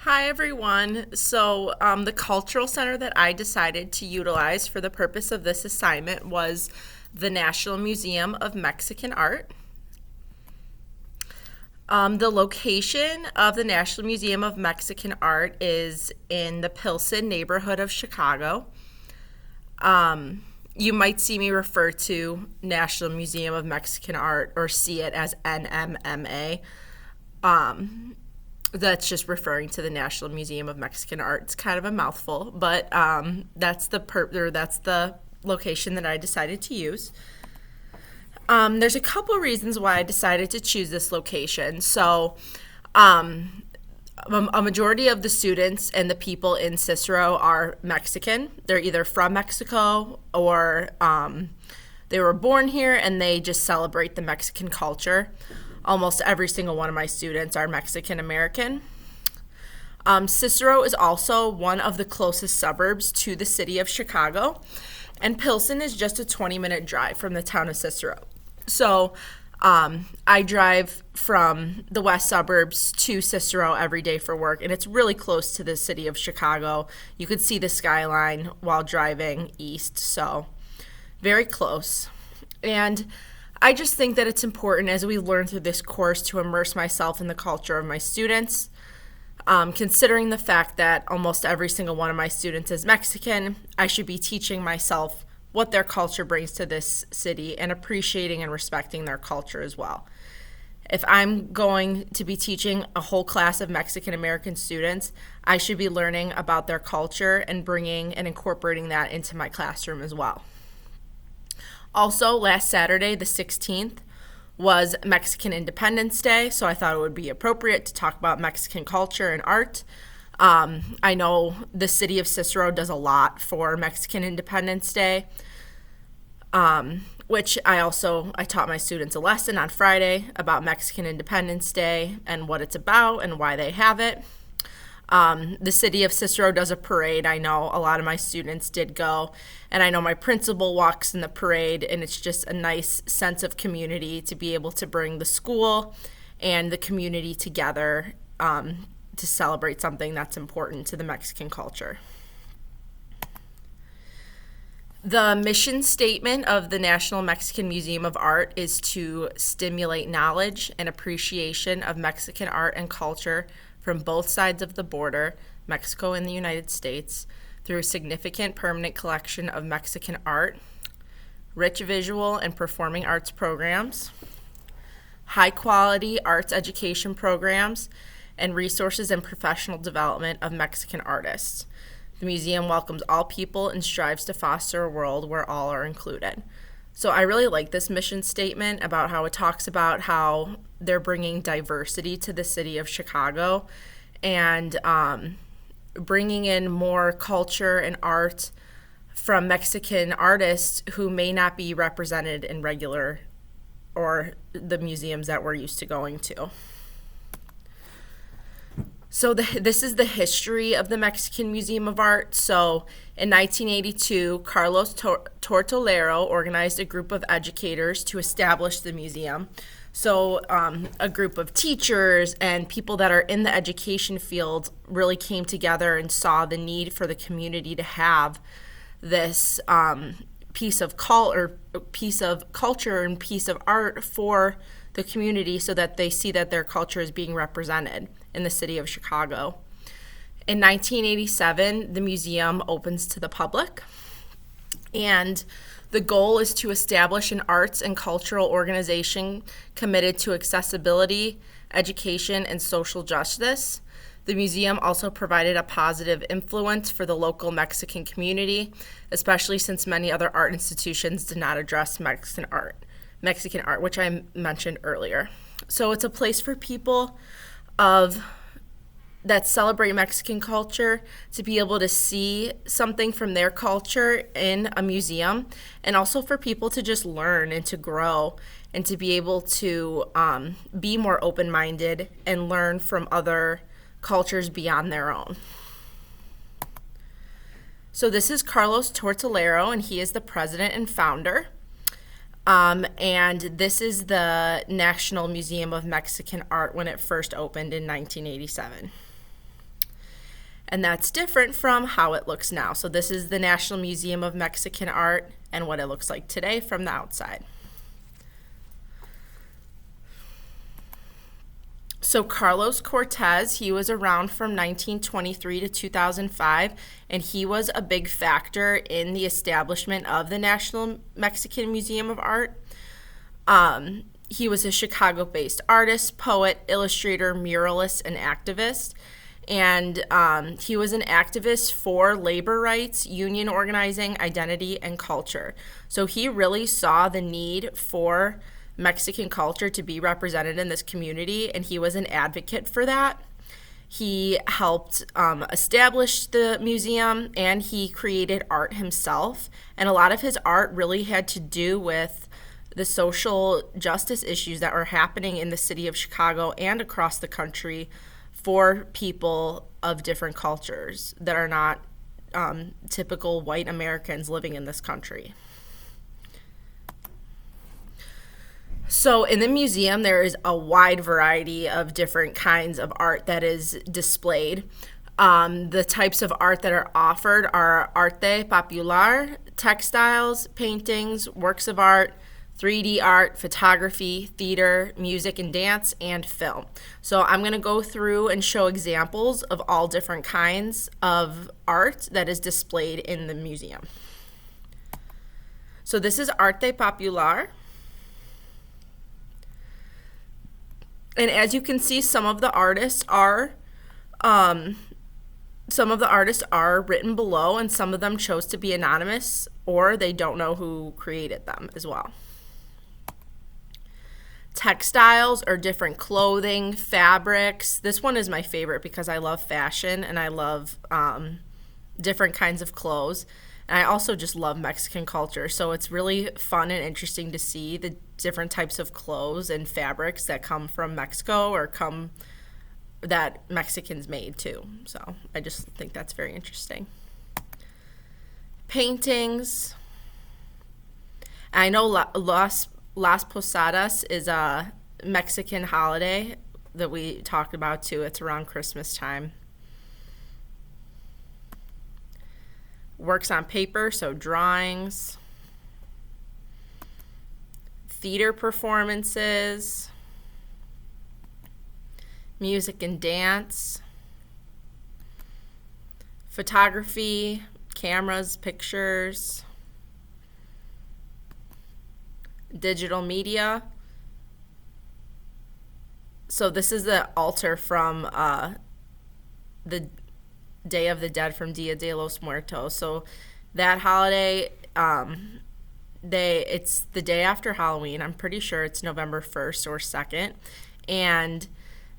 Hi, everyone. The cultural center that I decided to utilize for the purpose of this assignment was the National Museum of Mexican Art. The location of the National Museum of Mexican Art is in the Pilsen neighborhood of Chicago. You might see me refer to National Museum of Mexican Art or see it as NMMA. That's just referring to the National Museum of Mexican Art. It's kind of a mouthful, but that's the location that I decided to use. There's a couple reasons why I decided to choose this location. A majority of the students and the people in Cicero are Mexican. They're either from Mexico or they were born here and they just celebrate the Mexican culture. Almost every single one of my students are Mexican American. Cicero is also one of the closest suburbs to the city of Chicago, and Pilsen is just a 20-minute drive from the town of Cicero. I drive from the west suburbs to Cicero every day for work, and it's really close to the city of Chicago. You could see the skyline while driving east, so very close. And I just think that it's important as we learn through this course to immerse myself in the culture of my students. Considering the fact that almost every single one of my students is Mexican, I should be teaching myself what their culture brings to this city and appreciating and respecting their culture as well. If I'm going to be teaching a whole class of Mexican American students, I should be learning about their culture and bringing and incorporating that into my classroom as well. Also, last Saturday, the 16th, was Mexican Independence Day, so I thought it would be appropriate to talk about Mexican culture and art. I know the city of Cicero does a lot for Mexican Independence Day, which I taught my students a lesson on Friday about Mexican Independence Day and what it's about and why they have it. The city of Cicero does a parade. I know a lot of my students did go, and I know my principal walks in the parade, and it's just a nice sense of community to be able to bring the school and the community together to celebrate something that's important to the Mexican culture. The mission statement of the National Mexican Museum of Art is to stimulate knowledge and appreciation of Mexican art and culture from both sides of the border, Mexico and the United States, through a significant permanent collection of Mexican art, rich visual and performing arts programs, high-quality arts education programs, and resources and professional development of Mexican artists. The museum welcomes all people and strives to foster a world where all are included. So I really like this mission statement about how it talks about how they're bringing diversity to the city of Chicago and bringing in more culture and art from Mexican artists who may not be represented in regular or the museums that we're used to going to. So this is the history of the Mexican Museum of Art. So in 1982, Carlos Tortolero organized a group of educators to establish the museum. So a group of teachers and people that are in the education field really came together and saw the need for the community to have this piece of culture and piece of art for the community so that they see that their culture is being represented in the city of Chicago. In 1987, the museum opens to the public, and the goal is to establish an arts and cultural organization committed to accessibility, education, and social justice. The museum also provided a positive influence for the local Mexican community, especially since many other art institutions did not address Mexican art, which I mentioned earlier. So it's a place for people that celebrate Mexican culture to be able to see something from their culture in a museum, and also for people to just learn and to grow and to be able to be more open-minded and learn from other cultures beyond their own. So this is Carlos Tortolero, and he is the president and founder. And this is the National Museum of Mexican Art when it first opened in 1987. And that's different from how it looks now. So this is the National Museum of Mexican Art and what it looks like today from the outside. So Carlos Cortez, he was around from 1923 to 2005, and he was a big factor in the establishment of the National Mexican Museum of Art. He was a Chicago-based artist, poet, illustrator, muralist, and activist. And he was an activist for labor rights, union organizing, identity, and culture. So he really saw the need for Mexican culture to be represented in this community, and he was an advocate for that. He helped establish the museum, and he created art himself. And a lot of his art really had to do with the social justice issues that were happening in the city of Chicago and across the country for people of different cultures that are not typical white Americans living in this country. So in the museum, there is a wide variety of different kinds of art that is displayed. The types of art that are offered are arte popular, textiles, paintings, works of art, 3D art, photography, theater, music and dance, and film. So I'm going to go through and show examples of all different kinds of art that is displayed in the museum. So this is arte popular. And as you can see, some of the artists are written below, and some of them chose to be anonymous, or they don't know who created them as well. Textiles or different clothing, fabrics. This one is my favorite because I love fashion and I love different kinds of clothes. And I also just love Mexican culture. So it's really fun and interesting to see the different types of clothes and fabrics that come from Mexico or that Mexicans made too. So I just think that's very interesting. Paintings. I know Las Posadas is a Mexican holiday that we talked about too. It's around Christmas time. Works on paper, so drawings. Theater performances. Music and dance. Photography, cameras, pictures. Digital media. So this is the altar from the Day of the Dead from Dia de los Muertos. So that holiday, it's the day after Halloween. I'm pretty sure it's November 1st or 2nd. And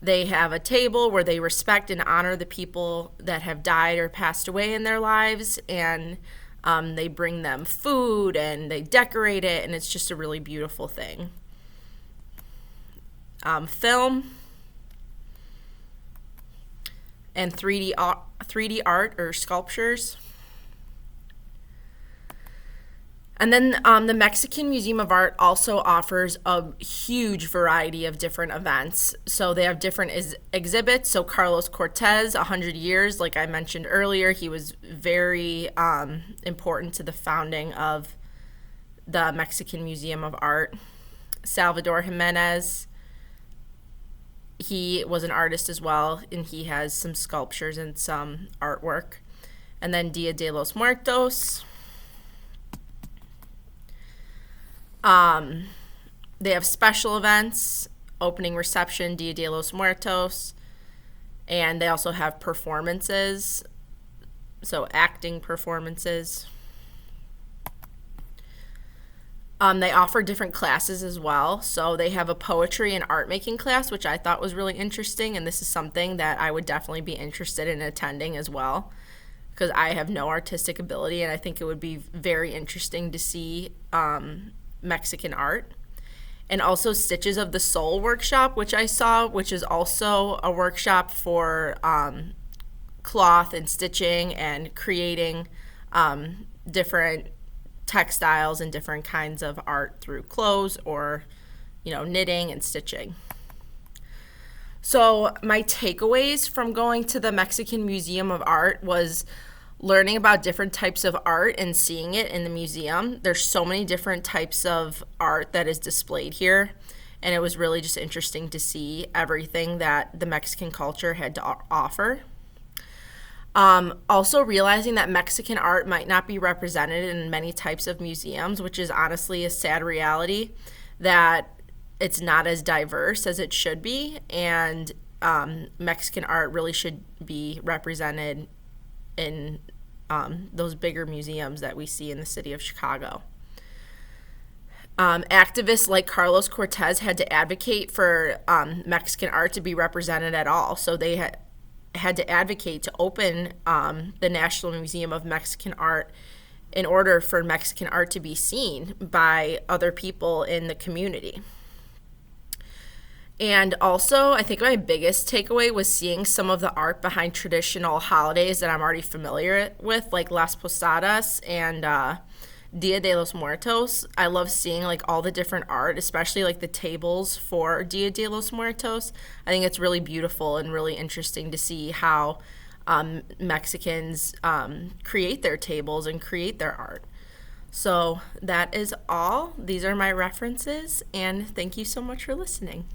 they have a table where they respect and honor the people that have died or passed away in their lives. And they bring them food and they decorate it, and it's just a really beautiful thing. Film and 3D art or sculptures. And then the Mexican Museum of Art also offers a huge variety of different events. So they have different exhibits. So Carlos Cortez, 100 years, like I mentioned earlier, he was very important to the founding of the Mexican Museum of Art. Salvador Jimenez, he was an artist as well, and he has some sculptures and some artwork. And then Dia de los Muertos. They have special events, opening reception, Dia de los Muertos, and they also have performances, so acting performances. They offer different classes as well. So they have a poetry and art making class, which I thought was really interesting, and this is something that I would definitely be interested in attending as well, because I have no artistic ability, and I think it would be very interesting to see Mexican art. And also Stitches of the Soul workshop, which I saw, which is also a workshop for cloth and stitching and creating different textiles and different kinds of art through clothes or, knitting and stitching. So, my takeaways from going to the Mexican Museum of Art was learning about different types of art and seeing it in the museum. There's so many different types of art that is displayed here, and it was really just interesting to see everything that the Mexican culture had to offer. Also, realizing that Mexican art might not be represented in many types of museums, which is honestly a sad reality, that it's not as diverse as it should be, and Mexican art really should be represented in those bigger museums that we see in the city of Chicago. Activists like Carlos Cortez had to advocate for Mexican art to be represented at all. So they had to advocate to open the National Museum of Mexican Art in order for Mexican art to be seen by other people in the community. And also, I think my biggest takeaway was seeing some of the art behind traditional holidays that I'm already familiar with, like Las Posadas and Dia de los Muertos. I love seeing like all the different art, especially like the tables for Dia de los Muertos. I think it's really beautiful and really interesting to see how Mexicans create their tables and create their art. So that is all. These are my references, and thank you so much for listening.